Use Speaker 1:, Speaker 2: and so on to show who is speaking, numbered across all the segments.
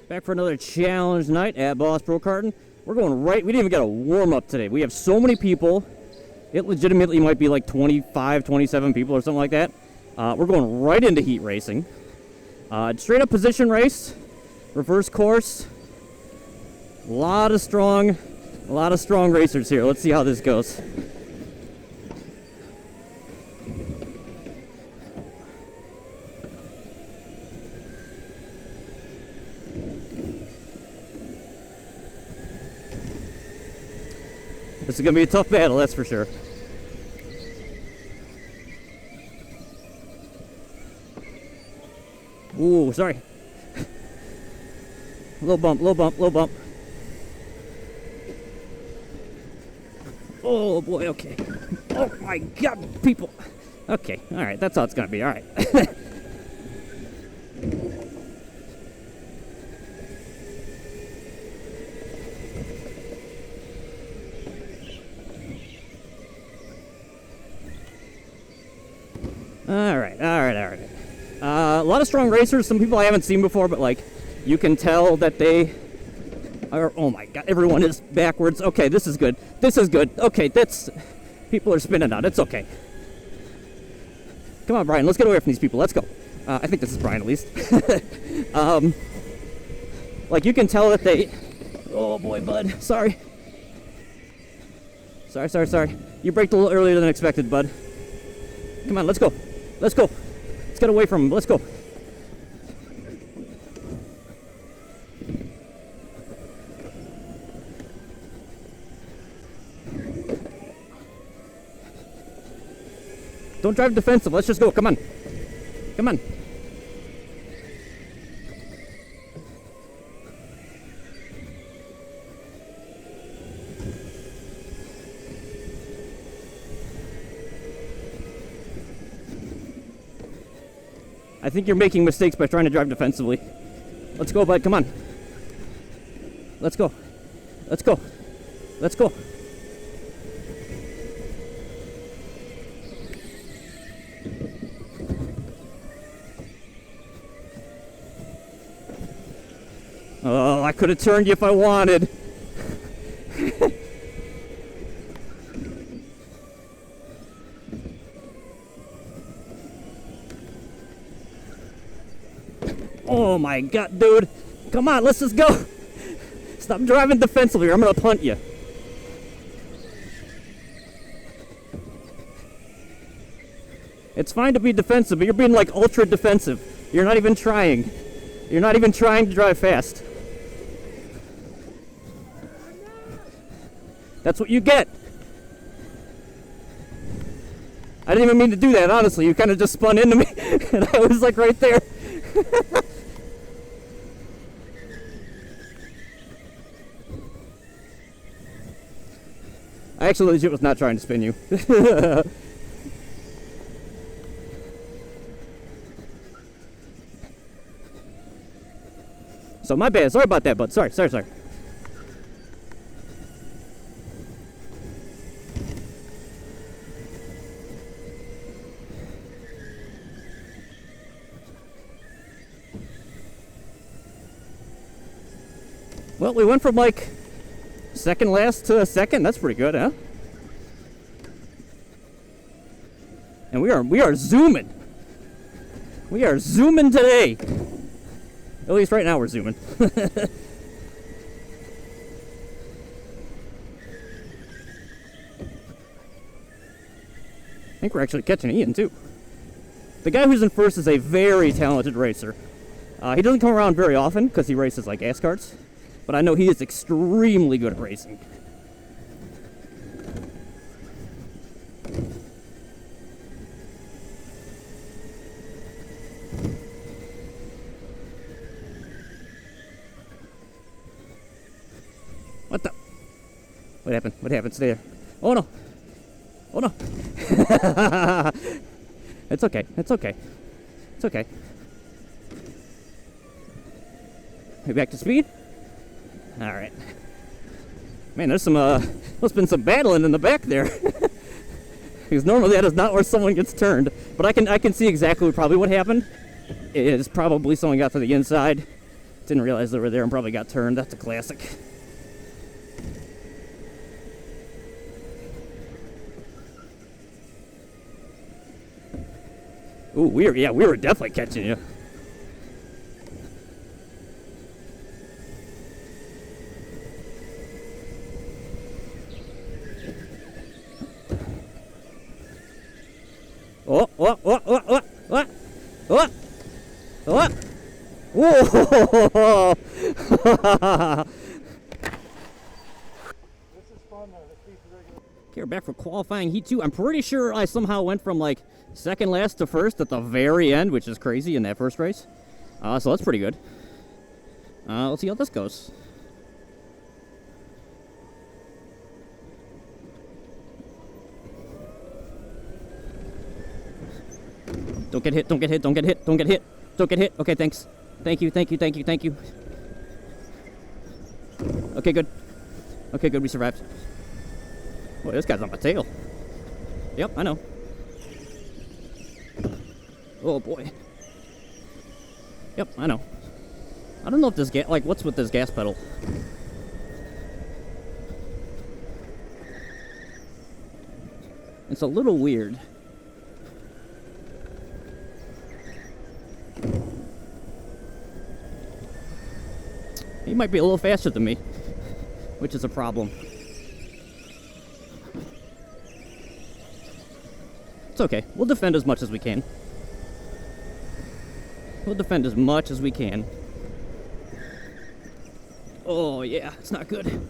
Speaker 1: Back for another challenge night at Boss Pro Karting. We're going right, we didn't even get a warm-up today. We have so many people. It legitimately might be like 25, 27 people or something like that. We're going right into heat racing. Straight up position race, reverse course. A lot of strong racers here. Let's see how this goes. This is going to be a tough battle, that's for sure. Ooh, sorry. Low bump, low bump, low bump. Oh boy, okay. Oh my god, people. Okay, alright, that's how it's going to be, alright. Alright. A lot of strong racers, some people I haven't seen before, but like, you can tell that they are, oh my god, everyone is backwards. Okay, this is good. This is good. Okay, people are spinning out. It's okay. Come on, Brian, let's get away from these people. Let's go. I think this is Brian, at least. Like, you can tell that they, oh boy, bud, sorry. Sorry. You braked a little earlier than expected, bud. Come on, let's go. Let's get away from him. Let's go. Don't drive defensive. Let's just go. Come on. I think you're making mistakes by trying to drive defensively. Let's go, bud. Come on. Let's go. Oh, I could have turned you if I wanted. Oh my god, dude. Come on, let's just go. Stop driving defensively or I'm gonna punt you. It's fine to be defensive, but you're being like ultra defensive. You're not even trying. You're not even trying to drive fast. That's what you get. I didn't even mean to do that, honestly. You kind of just spun into me, and I was like right there. I actually legit was not trying to spin you. So my bad. Sorry about that, bud. Sorry. Well, we went from like second last to second. That's pretty good, huh? And we are zooming. We are zooming today. At least right now we're zooming. I think we're actually catching Ian too. The guy who's in first is a very talented racer. He doesn't come around very often because he races like ass carts, but I know he is extremely good at racing. What the? What happened? What happened? Stay there. Oh no! Oh no! It's okay. It's okay. It's okay. Are we back to speed? All right. Man, there's some, must have been some battling in the back there. Because normally that is not where someone gets turned. But I can see exactly probably what happened. Is probably someone got to the inside, didn't realize they were there, and probably got turned. That's a classic. Ooh, we were definitely catching you. Oh, what? What? Whoa! Okay, we're back for qualifying heat 2. I'm pretty sure I somehow went from like second last to first at the very end, which is crazy in that first race. So that's pretty good. Let's see how this goes. Don't get hit, don't get hit, don't get hit, don't get hit, don't get hit. Okay, thanks. Thank you. Okay, good. Okay, good, we survived. Boy, this guy's on my tail. Yep, I know. Oh, boy. Yep, I know. I don't know if this gas, like, what's with this gas pedal? It's a little weird. He might be a little faster than me, which is a problem. It's okay. We'll defend as much as we can. We'll defend as much as we can. Oh, yeah, it's not good.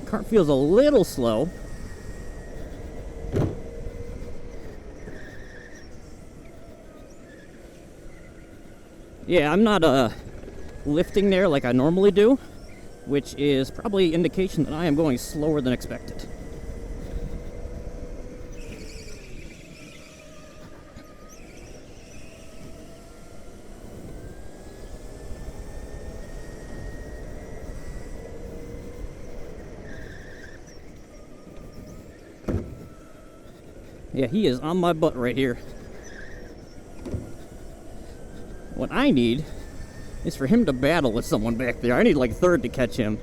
Speaker 1: Cart feels a little slow. Yeah, I'm not lifting there like I normally do, which is probably indication that I am going slower than expected. Yeah, he is on my butt right here. What I need is for him to battle with someone back there. I need like third to catch him.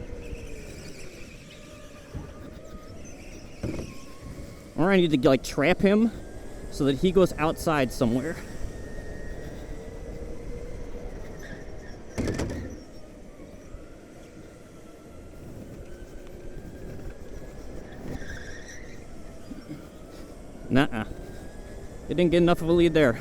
Speaker 1: Or I need to like trap him so that he goes outside somewhere. Nuh-uh. They didn't get enough of a lead there.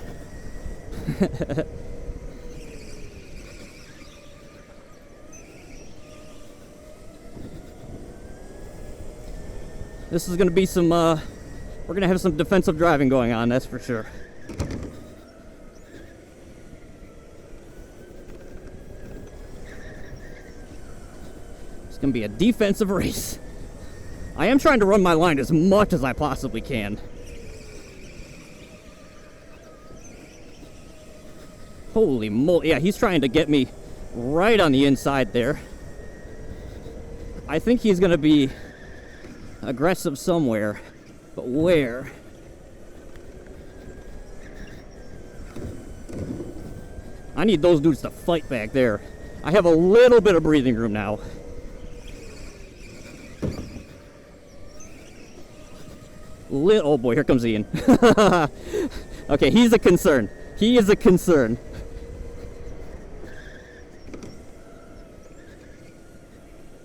Speaker 1: This is going to be some, we're going to have some defensive driving going on, that's for sure. It's going to be a defensive race. I am trying to run my line as much as I possibly can. Holy moly. Yeah, he's trying to get me right on the inside there. I think he's going to be aggressive somewhere, but where? I need those dudes to fight back there. I have a little bit of breathing room now. Oh boy, here comes Ian. Okay, he's a concern. He is a concern.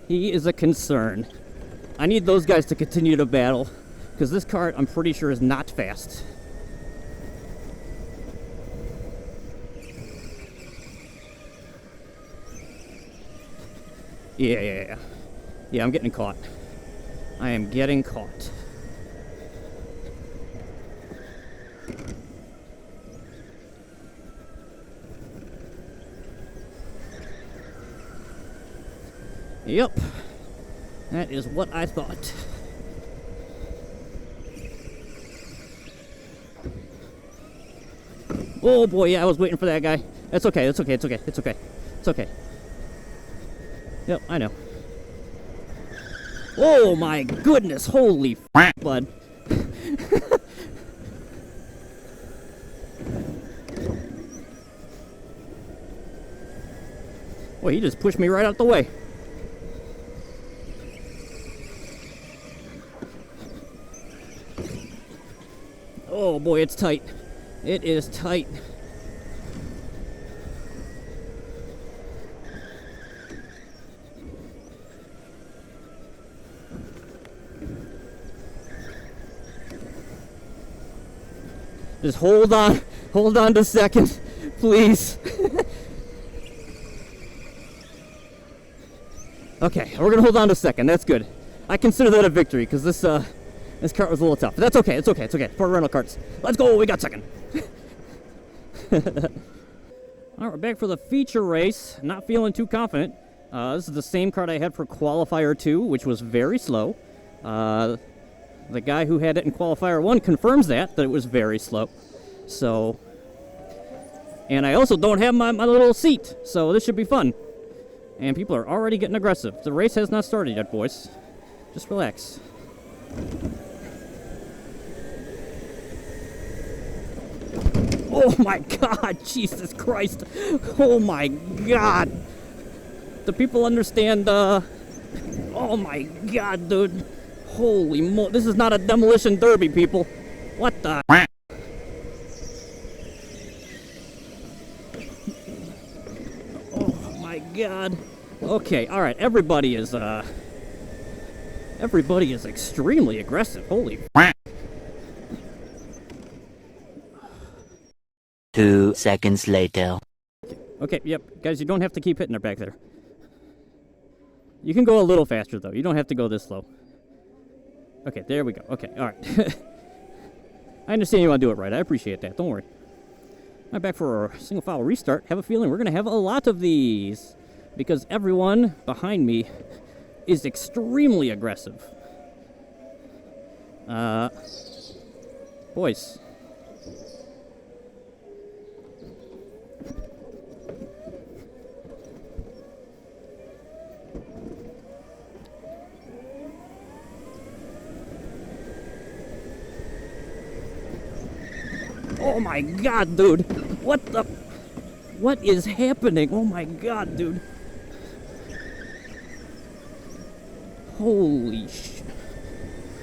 Speaker 1: He is a concern. I need those guys to continue to battle, because this kart, I'm pretty sure, is not fast. Yeah, I'm getting caught. I am getting caught. Yep, that is what I thought. Oh boy, yeah, I was waiting for that guy. That's okay, that's okay, it's okay, it's okay. It's okay. Yep, I know. Oh my goodness, holy bud. Boy, he just pushed me right out the way. Oh boy, it's tight. It is tight. Just hold on to second, please. Okay, we're gonna hold on to second. That's good. I consider that a victory because this kart was a little tough. But that's okay. It's okay. It's okay. For rental carts. Let's go. We got second. All right, we're back for the feature race. Not feeling too confident. This is the same cart I had for qualifier 2, which was very slow. The guy who had it in qualifier 1 confirms that it was very slow. So, and I also don't have my little seat, so this should be fun. And people are already getting aggressive. The race has not started yet, boys. Just relax. Oh my God, Jesus Christ. Oh my God. Do people understand, oh my God, dude. Holy mo, this is not a demolition derby, people. What the? Oh my God. Okay, alright, everybody is extremely aggressive. Holy
Speaker 2: 2 seconds later.
Speaker 1: Okay, yep. Guys, you don't have to keep hitting her back there. You can go a little faster, though. You don't have to go this slow. Okay, there we go. Okay, alright. I understand you want to do it right. I appreciate that. Don't worry. I'm back for a single file restart. Have a feeling we're going to have a lot of these. Because everyone behind me is extremely aggressive. Boys. Oh my God, dude. What is happening? Oh my God, dude. Holy sh...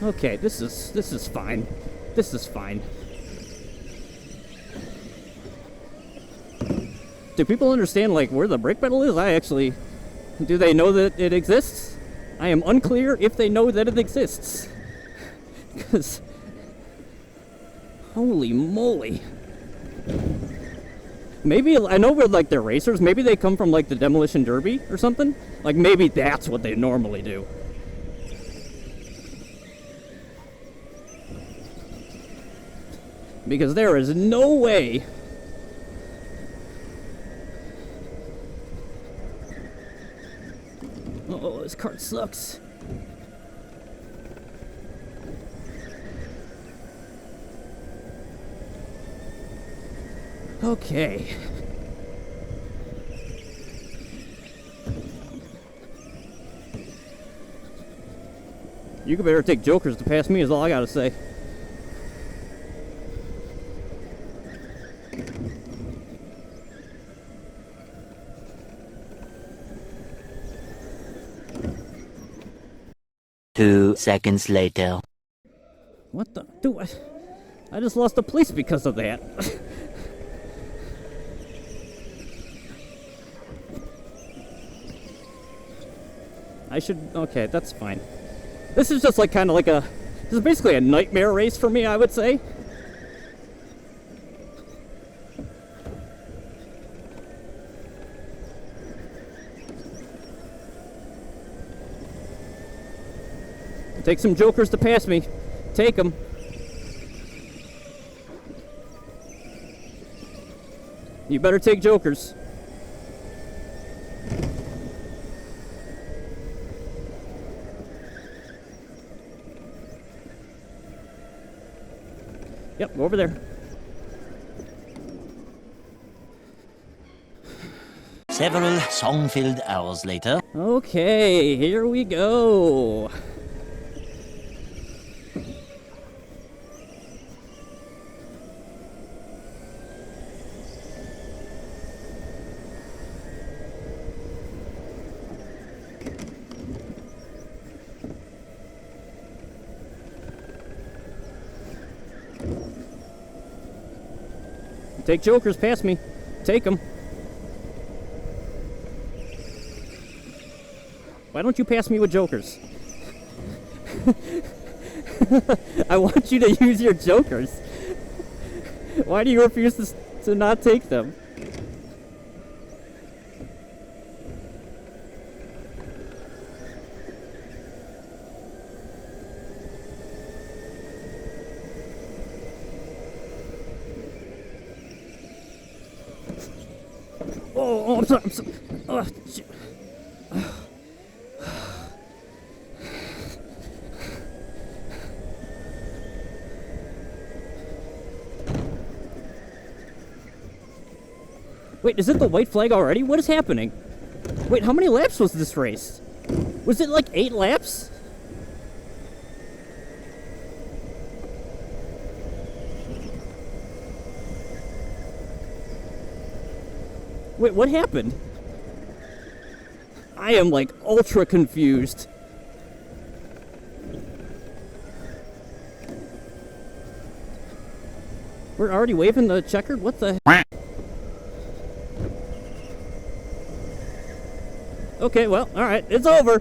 Speaker 1: Okay, this is fine. This is fine. Do people understand, like, where the brake pedal is? Do they know that it exists? I am unclear if they know that it exists. Because... Holy moly. Maybe, I know we're like they're racers, maybe they come from like the Demolition Derby or something? Like maybe that's what they normally do. Because there is no way... Oh, this cart sucks. Okay. You could better take jokers to pass me is all I gotta say.
Speaker 2: Two seconds later.
Speaker 1: What the? Dude, I just lost the police because of that. I should... Okay, that's fine. This is just like kind of like a... This is basically a nightmare race for me, I would say. Take some jokers to pass me. Take them. You better take jokers. Yep, go over there.
Speaker 2: Several song-filled hours later.
Speaker 1: Okay, here we go. Take jokers past me. Take them. Why don't you pass me with jokers? I want you to use your jokers. Why do you refuse to not take them? Oh, I'm sorry. Oh, shit. Wait, is it the white flag already? What is happening? Wait, how many laps was this race? Was it like 8 laps? Wait, what happened? I am like ultra confused. We're already waving the checkered? What the heck? Okay, well, alright, it's over.